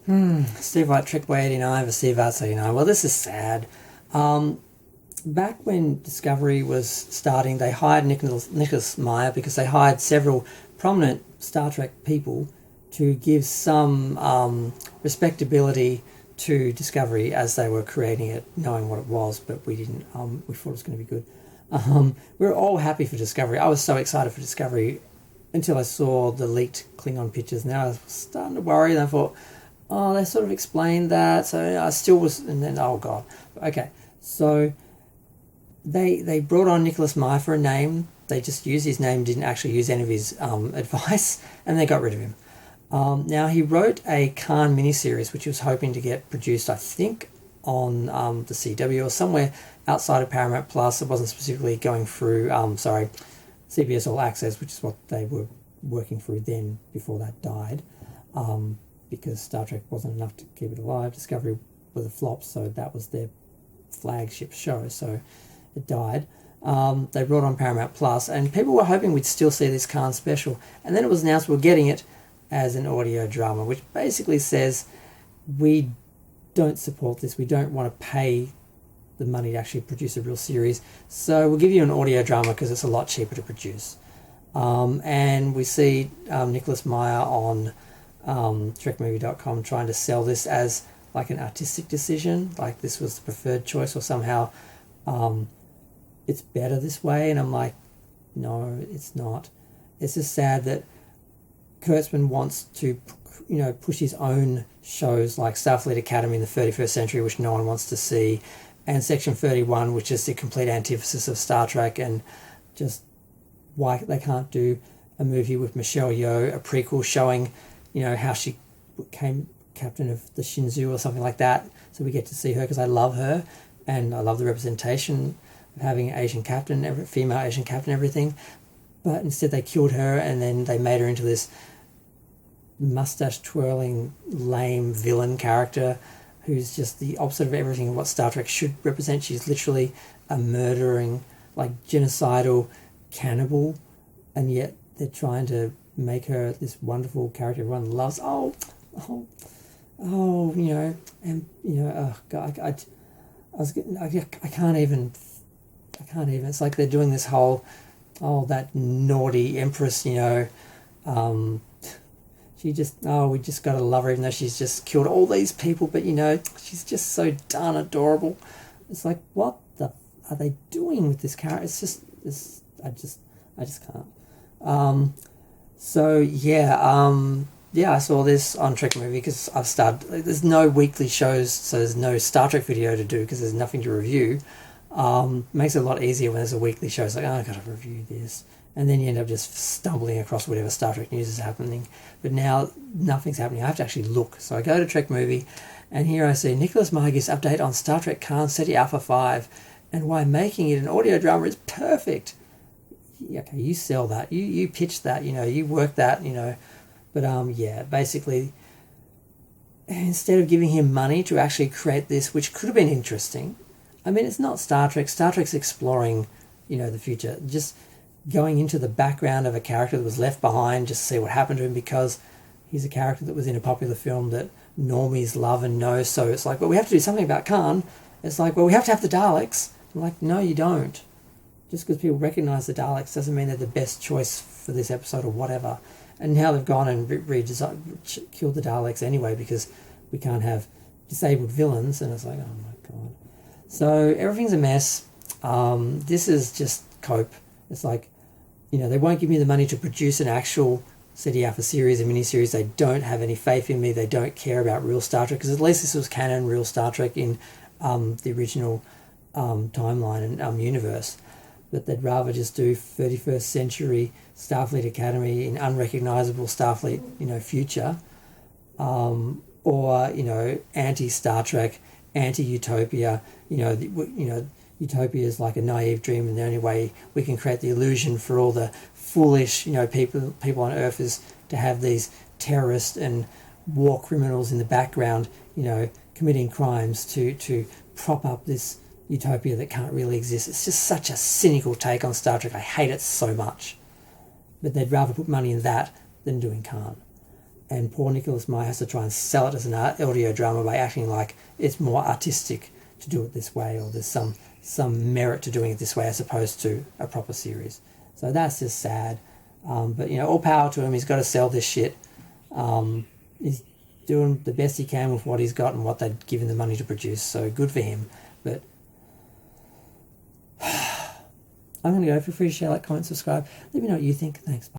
Steve White, Trick Boy 89 for Steve Arts 89. Well, this is sad. Back when Discovery was starting, they hired Nicholas Meyer because they hired several prominent Star Trek people to give some respectability to Discovery as they were creating it, knowing what it was, but we didn't. We thought it was going to be good. We were all happy for Discovery. I was so excited for Discovery until I saw the leaked Klingon pictures. Now I was starting to worry, and I thought, oh, they sort of explained that. So I still was, and then, oh God. Okay, so they brought on Nicholas Meyer for a name. They just used his name, didn't actually use any of his advice, and they got rid of him. Now, he wrote a Khan miniseries, which he was hoping to get produced, I think, on the CW or somewhere outside of Paramount Plus. It wasn't specifically going through, CBS All Access, which is what they were working through then before that died, because Star Trek wasn't enough to keep it alive. Discovery was a flop, so that was their flagship show, so it died. They brought on Paramount Plus, and people were hoping we'd still see this Khan special, and then it was announced we're getting it as an audio drama, which basically says we don't support this, we don't want to pay the money to actually produce a real series, so we'll give you an audio drama because it's a lot cheaper to produce. And we see Nicholas Meyer on trekmovie.com trying to sell this as like an artistic decision, like this was the preferred choice, or somehow it's better this way. And I'm like, no, it's not. It's just sad that Kurtzman wants to, push his own shows like Starfleet Academy in the 31st Century, which no one wants to see, and Section 31, which is the complete antithesis of Star Trek, and just why they can't do a movie with Michelle Yeoh, a prequel showing, how she became captain of the Shinzu or something like that, so we get to see her, because I love her, and I love the representation of having an Asian captain, female Asian captain, everything. But instead they killed her, and then they made her into this mustache twirling lame villain character who's just the opposite of everything what Star Trek should represent. She's literally a murdering, like genocidal cannibal, and yet they're trying to make her this wonderful character everyone loves. Oh, God, I can't even. It's like they're doing this whole, that naughty empress, we just gotta love her, even though she's just killed all these people, but she's just so darn adorable. It's like, what the are they doing with this character? I just can't. I saw this on Trek Movie because I've started, there's no weekly shows, so there's no Star Trek video to do because there's nothing to review. Makes it a lot easier when there's a weekly show. It's like, I gotta review this. And then you end up just stumbling across whatever Star Trek news is happening. But now nothing's happening. I have to actually look. So I go to Trek Movie, and here I see Nicholas Meyer gives update on Star Trek Khan SETI Alpha 5 and why making it an audio drama is perfect. Okay, you sell that. You pitch that, you work that, But basically, instead of giving him money to actually create this, which could have been interesting. I mean, it's not Star Trek. Star Trek's exploring, the future. Just going into the background of a character that was left behind just to see what happened to him, because he's a character that was in a popular film that normies love and know. So it's like, well, we have to do something about Khan. It's like, well, we have to have the Daleks. I'm like, no, you don't. Just because people recognise the Daleks doesn't mean they're the best choice for this episode or whatever. And now they've gone and killed the Daleks anyway because we can't have disabled villains. And it's like, oh my God. So everything's a mess. This is just cope. It's like, they won't give me the money to produce an actual SETI Alpha series, a miniseries. They don't have any faith in me. They don't care about real Star Trek, because at least this was canon, real Star Trek in the original timeline and universe. But they'd rather just do 31st century Starfleet Academy in unrecognisable Starfleet, future, or anti-Star Trek, anti-Utopia. Utopia is like a naive dream, and the only way we can create the illusion for all the foolish, people on Earth is to have these terrorists and war criminals in the background, committing crimes to prop up this utopia that can't really exist. It's just such a cynical take on Star Trek. I hate it so much. But they'd rather put money in that than doing Khan. and poor Nicholas Meyer has to try and sell it as an audio drama by acting like it's more artistic to do it this way, or there's some merit to doing it this way as opposed to a proper series. So that's just sad. But all power to him. He's got to sell this shit. He's doing the best he can with what he's got and what they've given the money to produce. So good for him. But I'm going to go. Feel free to share, like, comment, subscribe. Let me know what you think. Thanks. Bye.